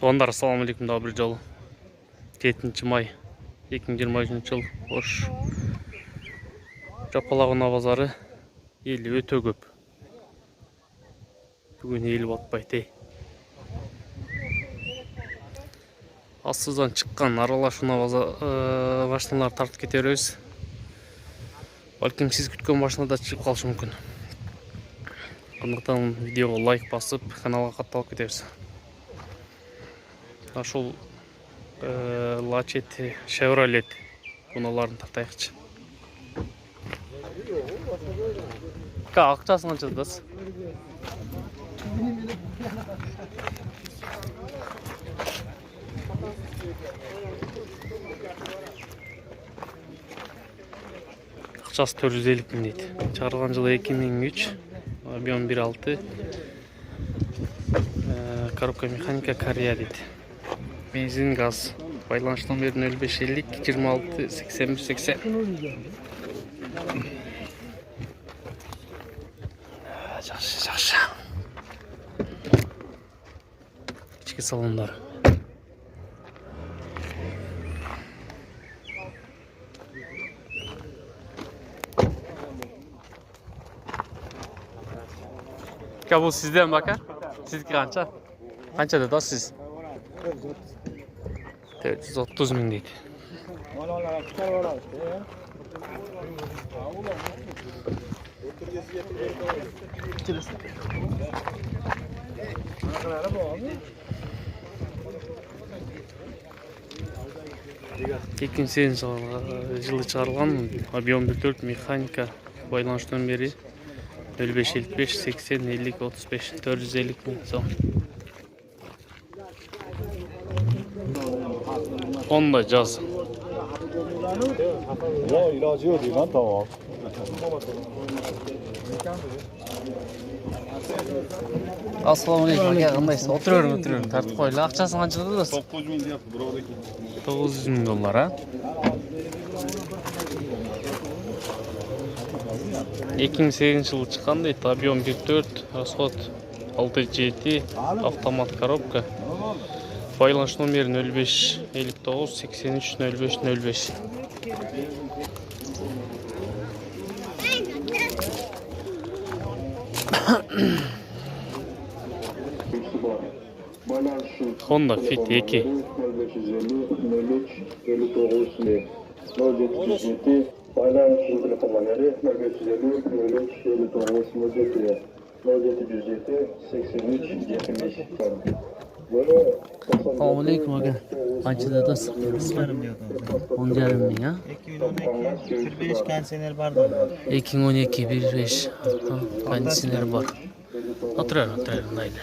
Туугандар, ассаламу алейкум, дагы бир жолу 7 май 2023 жыл Ош Жапалагына базары эл өтө көп. Бүгүн эл батпайт. Астыдан чыккан аралашууна машиналар тартып кете беребиз. Балким сиз күткөн машина да чыгып калышы мүмкүн. Андыктан видеого лайк басып, каналга катталып кетебиз. Ошол Лачет, Шевролет куналарын тартайыкчы. Акчасын канча жатасыз? Акчасы 450 миң дейт. Чыгарылган жылы 2003, объем 1.6, коробка механика Корея дейт. Бензин, газ. Байланыш номери 0550 26 81 80. Жакшы. Ички салондар. Бул сизден бака? Сиздики канча? Канча деді сіз? 430 миң дейді. Жылы чыгарылган, объем 1.4, механика, байланыш номери 0555 80 50 35 450 миң сом. Honda Jazz. Ya ilacı yok değil lan, tamam. Assalamu aleykum. Kandayсыз? Отуруyorum. Тартып койгула. Акчасын канча дедиңиз? 900 миң деп, бирок 900 миң доллар, а? 2008 жылы чыккан дейт. Объем 1.4, расход 6.7, автомат коробка. Байланыш номери 05 59 83 05 05. Honda Fit 2. Assalamu aleykum aga. Qancha dedingiz? 10,5 ming, ha? 2012 1.5 konditsioner bor dedi. 2012 1.5 konditsioner bor. Oturar, mayli.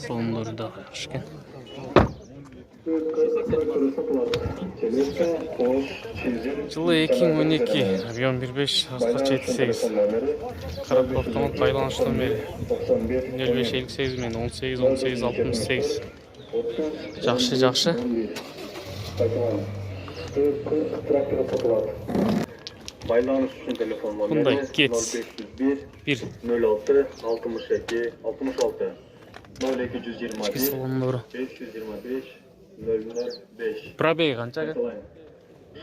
Sonları da yaxshi. Жылы 2012, объем 1.5, расход 78. Коробка автомат, байланыш номери 0558 мен 18 18 68. Жакшы. Байланыш үшін телефон номері Bunday Getz 1 06 62 66 0225 салондору. 525 005. Пробеги канча ага?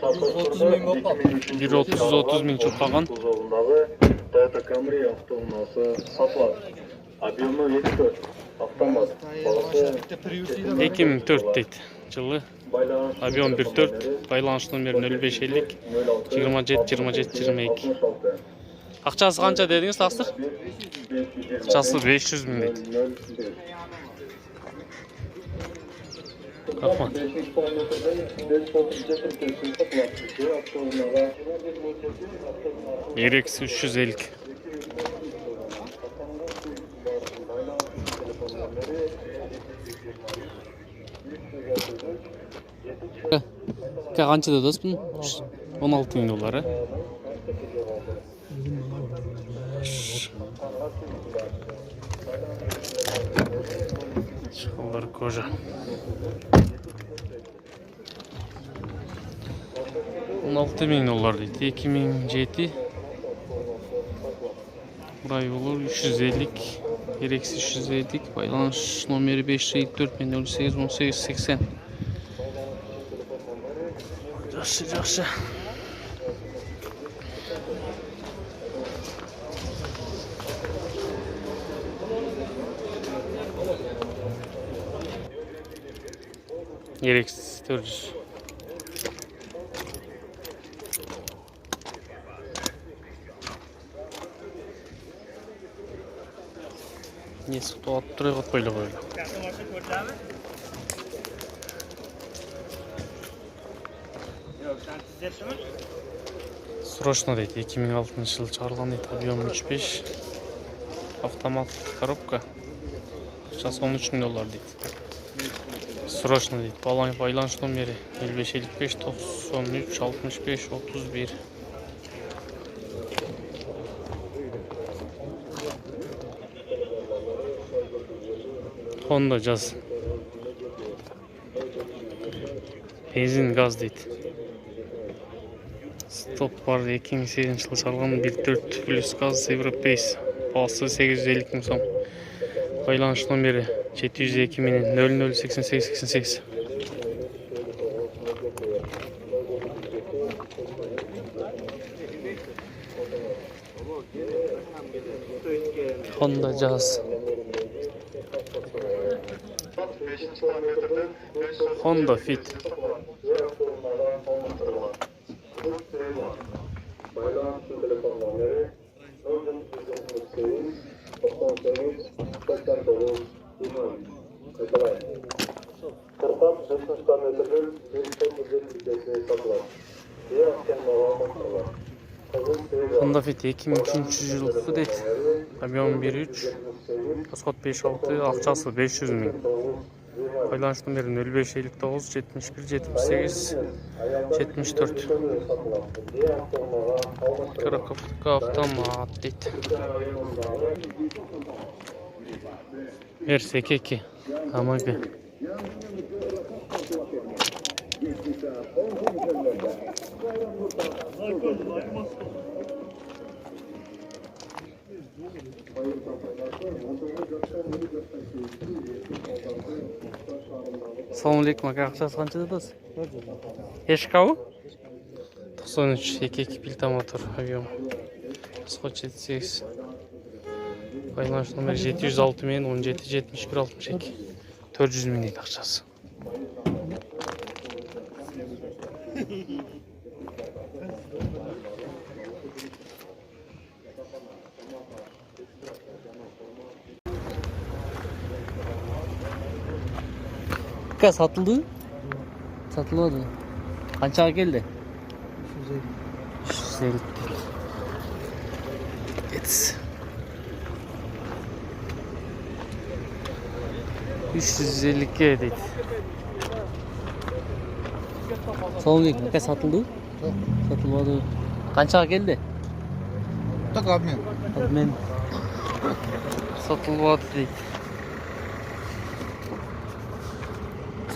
130 миң болып қалды. 130 миң чоқпаған. Кузовындағы Toyota Camry автоунаасы сатылады. Объемы 2.4, автомат. Бағасы 2004 дейт. Жылы объем 1.4, байланыш номери 0550 27 27 22. Акчасы канча дедиңиз, тақсыр? Акчасы 500 миң дейт. Рахмат. RX 350. Канча дедиңиз бун? 16 миң доллар, а? Школдар кожа. 16 миң доллар дейді. 2007 Burayı olur 350 Gereksiz 350'lik байланış номері 554 мен 08 18 80. Жақсы. Gereksiz 400. Не суту аттыры қатпайлы қойды. Срочно дейді, 2006 жылы шығарылған дейді, объем 35, автомат коробка, ақшасы $13,000 дейді. Срочно дейді, байланış номері 5555 93 65 31. Honda Jazz. Benzin gaz дейді. Stop бар 2008 жылы шығарылған 1.4 плюс газ Европейс. Бағасы 850 мың сом. Байланış номері 702 менен 008888. Honda Jazz. Honda Fit. Байланışın telefon numara 098 98 89 20. Kayıtlayın. 40-60 metreden bir çok uzun bir kesmeye satılan. Diğer asken bağlanmak var. Honda Fit 2300 жылғы дейді. Объем 1.3, расход 5.6, ақшасы 500 мың. Байланış номері 0559 71 78 74. Коробка автомат дейді. Версия 2 AMG. Assalamualaikum aka, ақшасы қанша дедіңіз? Ешкау? 93 2 плита мотор, объем. Расход 78. Байланış номері 706 мен 17 71 62. 400 мың дейді ақшасы. Aka satıldı? Satılmadı. Kaçağa geldi? 350. Evet. 350 dedi. Assalamualaikum. Aka satıldı? Yok. Satılmadı. Kaçağa geldi? Tak abi. Ben satılmadı dedi.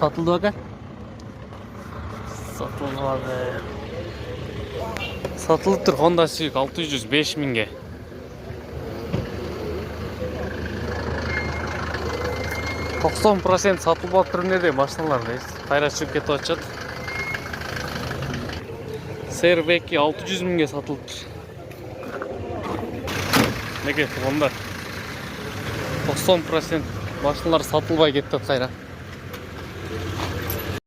Satıldı aka? Satılmadı. Satılıp tur Honda Civic 605 ming'e. %90% satılып түрінде де машиналар қайра шығып кетіп жатады. CR-V 600 мыңға сатылып тұр. Неге тұрғанда 90% машиналар сатылбай кетті қайра.